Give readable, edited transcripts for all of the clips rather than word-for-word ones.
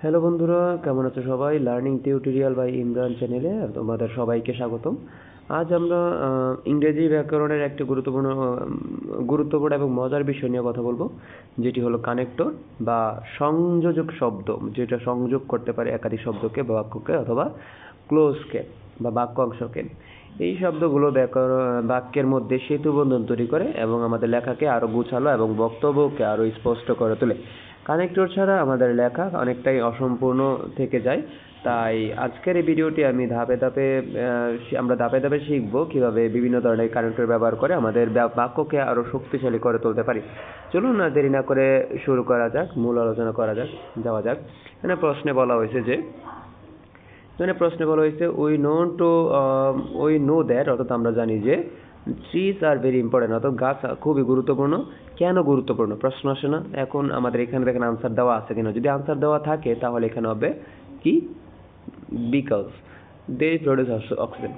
Hello বন্ধুরা, কেমন আছো সবাই? লার্নিং টিউটোরিয়াল বাই ইমরান চ্যানেলে তোমাদের সবাইকে স্বাগতম। আজ আমরা ইংরেজি ব্যাকরণের একটি গুরুত্বপূর্ণ এবং মজার বিষয় নিয়ে কথা বলবো, যেটি হলো কানেক্টর বা সংযোজক শব্দ, যেটা সংযোগ করতে পারে একাধিক শব্দকে বা বাক্যকে অথবা ক্লোজকে বা বাক্যাংশকে। এই শব্দগুলো বাক্যের মধ্যে সেতুবন্ধন তৈরি করে এবং আমাদের লেখাকে আরও গুছালো এবং বক্তব্যকে আরও স্পষ্ট করে তোলে। কানেক্টর ছাড়া আমাদের লেখা অনেকটাই অসম্পূর্ণ থেকে যায়। তাই আজকের এই ভিডিওটি আমরা ধাপে ধাপে শিখব কিভাবে বিভিন্ন ধরনের কানেক্টর ব্যবহার করে আমাদের বাক্যকে আরও শক্তিশালী করে তুলতে পারি। চলুন না দেরি না করে শুরু করা যাক, মূল আলোচনা যাওয়া যাক। এখানে প্রশ্নে বলা হয়েছে উই নো দ্যাট, অর্থাৎ আমরা জানি যে ট্রিজ আর ভেরি ইম্পর্টেন্ট, অর্থাৎ গাছ খুবই গুরুত্বপূর্ণ। কেন গুরুত্বপূর্ণ প্রশ্ন আসে না? এখন আমাদের এখানে দেখেন আনসার দেওয়া আছে কিনা। যদি আনসার দেওয়া থাকে তাহলে এখানে হবে কি, বিকজ দে প্রডিউস অক্সিজেন।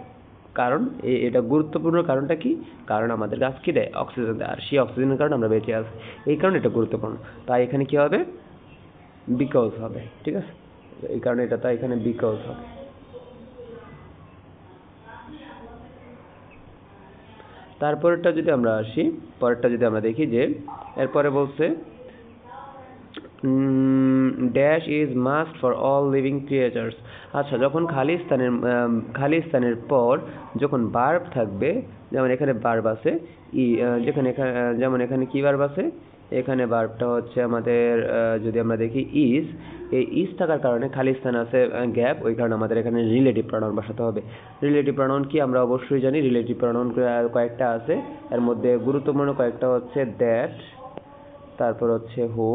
কারণ এটা গুরুত্বপূর্ণ কারণটা কি? কারণ আমাদের গাছ কি দেয়? অক্সিজেন দেয়, আর সেই অক্সিজেনের কারণে আমরা বেঁচে আছি, এই কারণে এটা গুরুত্বপূর্ণ। তাই এখানে কি হবে? বিকজ হবে, ঠিক আছে? এই কারণে তাই এখানে বিকজ হবে। তারপরেরটা যদি আমরা দেখি যে এরপরে বলছে dash is must for all living creatures. আচ্ছা, যখন খালি স্থানের পর যখন ভার্ব থাকবে, যেমন এখানে ভার্ব আছে যেমন এখানে কি ভার্ব আছে? এখানে ভার্বটা হচ্ছে আমাদের যদি আমরা দেখি ইজ, এই ইজ থাকার কারণে খালি স্থান আছে গ্যাপ, ওই কারণে আমাদের এখানে রিলেটিভ প্রনাউন বসাতে হবে। রিলেটিভ প্রনাউন কি আমরা অবশ্যই জানি। রিলেটিভ প্রনাউন কয়েকটা আছে, এর মধ্যে গুরুত্বপূর্ণ কয়েকটা হচ্ছে দ্যাট, তারপর হচ্ছে হু,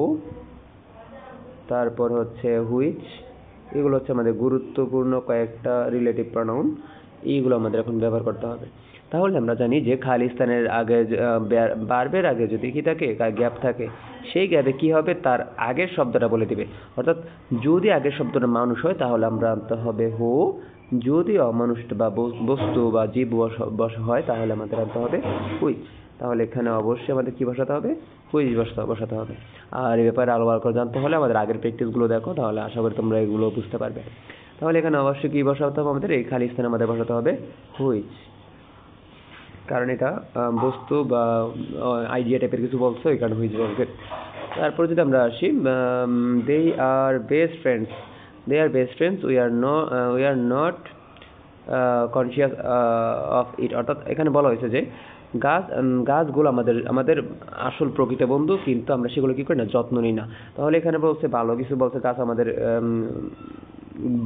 তারপর হচ্ছে হুইচ। এগুলো হচ্ছে আমাদের গুরুত্বপূর্ণ কয়েকটা রিলেটিভ প্রনাউন। এইগুলো আমাদের এখন ব্যবহার করতে হবে। তাহলে আমরা জানি যে খালি স্থানের আগে ভার্বের আগে যদি কি থাকে, গ্যাপ থাকে, সেই গ্যাপে কি হবে? তার আগের শব্দটা বলে দিবে। অর্থাৎ যদি আগের শব্দটা মানুষ হয় তাহলে আমরা আনতে হবে হু, যদি অমানুষ বা বস্তু বা জীব হয় তাহলে আমাদের আনতে হবে হুইচ। তাহলে এখানে অবশ্যই আমাদের কি বসাতে হবে? হুইচ বসাতে হবে। আর এই ব্যাপারে আরো ভালো করে জানতে হলে আমাদের আগের প্র্যাকটিসগুলো দেখো, তাহলে আশা করি তোমরা এগুলো বুঝতে পারবে। তাহলে এখানে অবশ্যই কি বসাতে হবে? আমাদের এই খালি স্থানে আমাদের বসাতে হবে হুইচ, কারণ এটা বস্তু বা আইডিয়া টাইপের কিছু বলছো, এই কারণে হুইচ বলবে। তারপর যদি আমরা আসি, they are best friends we are not conscious of it. অর্থাৎ এখানে বলা হয়েছে যে গাছগুলো আমাদের আসল প্রকৃত বন্ধু, কিন্তু আমরা সেগুলো কি করি না, যত্ন নিই না। তাহলে এখানে বলছে ভালো কিছু বলছে, গাছ আমাদের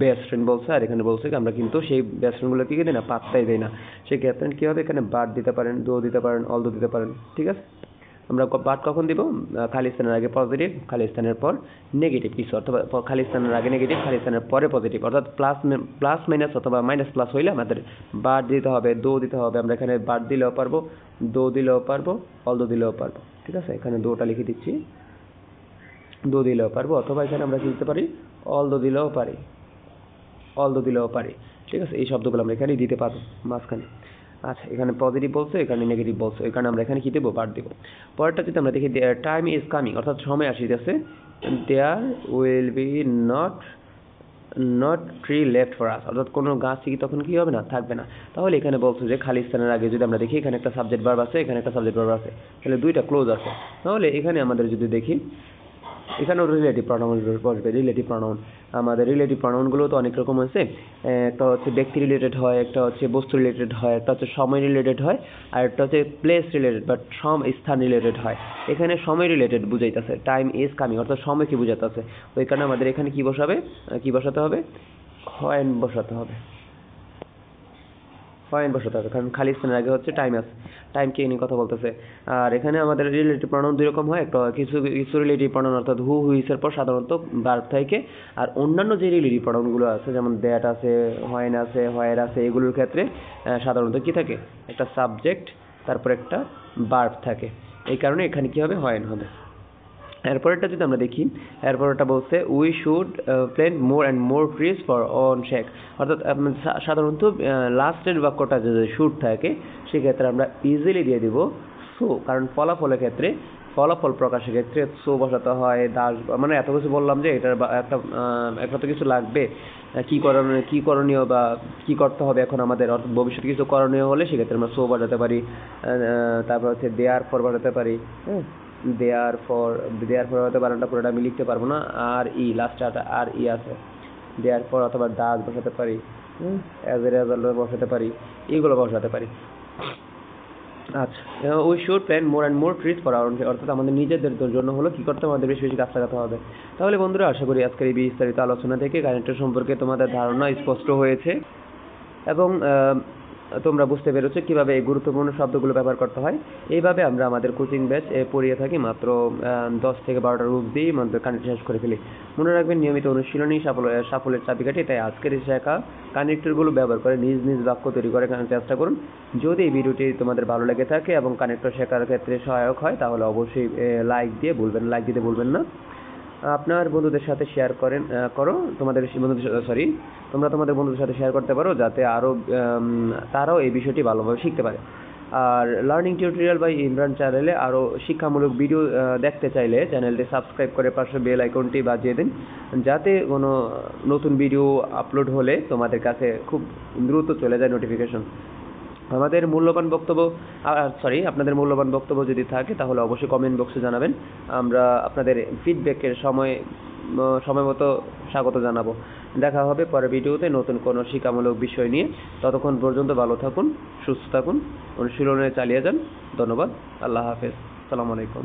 বেস্ট ফ্রেন্ড বলছে, আর এখানে বলছে আমরা কিন্তু সেই বেস্ট ফ্রেন্ডগুলো কি দিই না, পাত্তাই দেই না। সেই ক্ষেত্রে কি হবে? এখানে বাট দিতে পারেন, দো দিতে পারেন, অলদো দিতে পারেন, ঠিক আছে? আমরা বাট কখন দিব? খালি স্থানের আগে পজিটিভ, খালি স্থানের পর নেগেটিভ কিছু, অথবা খালি স্থানের আগে নেগেটিভ, খালি স্থানের পরে পজিটিভ, অর্থাৎ প্লাস মাইনাস অথবা মাইনাস প্লাস হইলে আমাদের বাট দিতে হবে, দো দিতে হবে। আমরা এখানে বাট দিলেও পারবো, দো দিলেও পারবো, অলদো দিলেও পারবো, ঠিক আছে? এখানে দোটা লিখে দিচ্ছি, দো দিলেও পারবো, অথবা এখানে আমরা কি দিতে পারি? অলদো দিলেও পারি, ঠিক আছে? এই শব্দগুলো আমরা এখানে দিতে পারবো মাঝখানে। আচ্ছা, এখানে পজিটিভ বলছে, এখানে নেগেটিভ বলছে, এই কারণে আমরা এখানে কি দেবো? বাট দেবো। পরেরটা যদি আমরা দেখি, টাইম ইজ কামিং, অর্থাৎ সময় আসিতেছে। There will be not tree left for us, অর্থাৎ কোনো গাছ কি তখন কি হবে না, থাকবে না। তাহলে এখানে বলছে যে খালি স্থানের আগে যদি আমরা দেখি, এখানে একটা সাবজেক্ট ভার্ব আছে, এখানে একটা সাবজেক্ট ভার্ব আছে, তাহলে দুইটা ক্লোজ আছে। তাহলে এখানে আমাদের যদি দেখি, এখানেও রিলেটিভ প্রনাউন বসবে। আমাদের রিলেটিভ প্রনাউনগুলো তো অনেক রকম আছে। একটা হচ্ছে ব্যক্তি রিলেটেড হয়, একটা হচ্ছে বস্তু রিলেটেড হয়, একটা হচ্ছে সময় রিলেটেড হয়, আর একটা হচ্ছে প্লেস রিলেটেড বা স্থান রিলেটেড হয়। এখানে সময় রিলেটেড বুঝাইতেছে, টাইম ইজ কামিং, অর্থাৎ সময় কি বুঝাইতেছে। ওই কারণে আমাদের এখানে কি বসাতে হবে? হয়েন বসাতে হবে, কারণ খালি স্থানের আগে হচ্ছে টাইমকে নিয়ে কথা বলতেছে। আর এখানে আমাদের রিলেটিভ প্রনাউন দুই রকম হয়, একটা কিছু রিলেটিভ প্রনাউন অর্থাৎ হু হুইসের পর সাধারণত ভার্ব থাকে, আর অন্যান্য যে রিলেটিভ প্রনাউনগুলো আছে যেমন দ্যাট আছে, হোয়েন আছে, হোয়ার আছে, এগুলোর ক্ষেত্রে সাধারণত কি থাকে? একটা সাবজেক্ট, তারপর একটা ভার্ব থাকে। এই কারণে এখানে কি হবে? হোয়েন হবে। এরপরেরটা যদি আমরা দেখি, এরপরেরটা বলছে we should plant more and more trees for on shake, অর্থাৎ সাধারণত লাস্টের বাক্যটা যদি শুড থাকে সেক্ষেত্রে আমরা ইজিলি দিয়ে দিব সো, কারণ ফলাফলের ক্ষেত্রে ফলাফল প্রকাশের ক্ষেত্রে সো বসাতে হয়, দাস, মানে এত কিছু বললাম যে এটার একটা তো কিছু লাগবে। কি করণীয় বা কি করতে হবে এখন আমাদের, অর্থাৎ ভবিষ্যতে কিছু করণীয় হলে সেক্ষেত্রে আমরা সো বসাতে পারি। তারপর হচ্ছে দেয়ার ফর বসাতে পারি। হ্যাঁ, দেয়ার ফর হয়তো বানানটা পুরোটা আমি লিখতে পারবো না, আর ই লাস্টে আর ই আছে, দেয়ার ফর অথবা ডাজ বসাতে পারি, অ্যাজ এ রেজাল্ট বসাতে পারি, এগুলো বসাতে পারি। আচ্ছা, we should plan more and more trees for our, অর্থাৎ আমাদের নিজেদের জন্য হলো কি করতে হবে, আমাদের বেশি বেশি গাছ লাগাতে হবে। তাহলে বন্ধুরা, আশা করি আজকের এই বিস্তারিত আলোচনা থেকে কানেক্টর সম্পর্কে তোমাদের ধারণা স্পষ্ট হয়েছে এবং তোমরা বুঝতে পেরেছো কিভাবে এই গুরুত্বপূর্ণ শব্দগুলো ব্যবহার করতে হয়। এইভাবে আমরা আমাদের কোচিং ব্যাচ পড়িয়ে থাকি, মাত্র 10 থেকে 12টা রুলস দিয়েই আমাদের কানেক্ট শেষ করে ফেলি। মনে রাখবেন, নিয়মিত অনুশীলনই সাফল্যের চাবিকাঠি। তাই আজকের এই শেখা কানেক্টরগুলো ব্যবহার করে নিজ নিজ বাক্য তৈরি করে চেষ্টা করুন। যদি এই ভিডিওটি তোমাদের ভালো লেগে থাকে এবং কানেক্টর শেখার ক্ষেত্রে সহায়ক হয়, তাহলে অবশ্যই লাইক দিতে ভুলবেন না। আপনার বন্ধুদের সাথে শেয়ার করো, তোমরা তোমাদের বন্ধুদের সাথে শেয়ার করতে পারো, যাতে তারাও এই বিষয়টি ভালোভাবে শিখতে পারে। আর লার্নিং টিউটোরিয়াল বাই ইমরান চ্যানেলে আরও শিক্ষামূলক ভিডিও দেখতে চাইলে চ্যানেলটি সাবস্ক্রাইব করে পাশে বেল আইকনটি বাজিয়ে দিন, যাতে কোনো নতুন ভিডিও আপলোড হলে তোমাদের কাছে খুব দ্রুত চলে যায় নোটিফিকেশন। আপনাদের মূল্যবান বক্তব্য যদি থাকে তাহলে অবশ্যই কমেন্ট বক্সে জানাবেন। আমরা আপনাদের ফিডব্যাকের সময় মতো স্বাগত জানাবো। দেখা হবে পরের ভিডিওতে নতুন কোনো শিক্ষামূলক বিষয় নিয়ে। ততক্ষণ পর্যন্ত ভালো থাকুন, সুস্থ থাকুন, অনুশীলনে চালিয়ে যান। ধন্যবাদ। আল্লাহ হাফেজ। আসসালামু আলাইকুম।